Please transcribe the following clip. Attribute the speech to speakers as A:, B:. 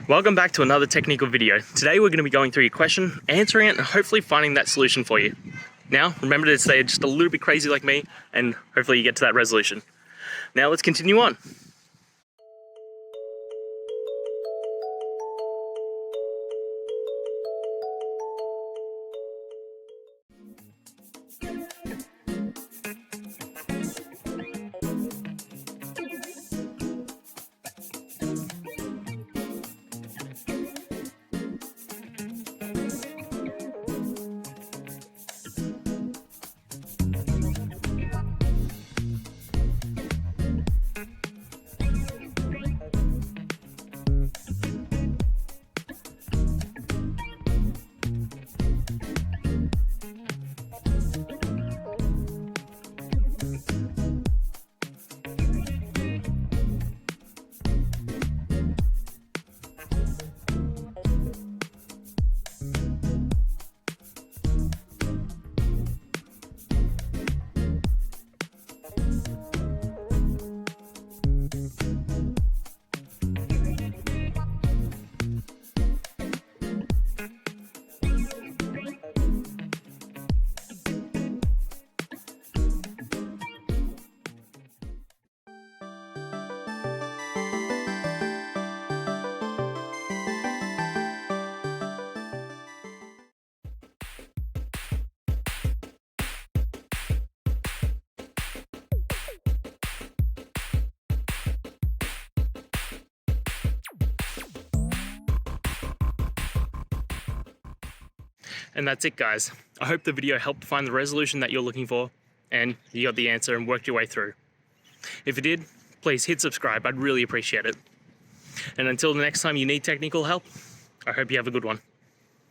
A: Welcome back to another technical video. Today we're going to be going through your question, answering it, and hopefully finding that solution for you. Now, remember to stay just a little bit crazy like me, and hopefully you get to that resolution. Now let's continue on. And that's it, guys. I hope the video helped find the resolution that you're looking for and you got the answer and worked your way through. If it did, please hit subscribe. I'd really appreciate it. And until the next time you need technical help, I hope you have a good one.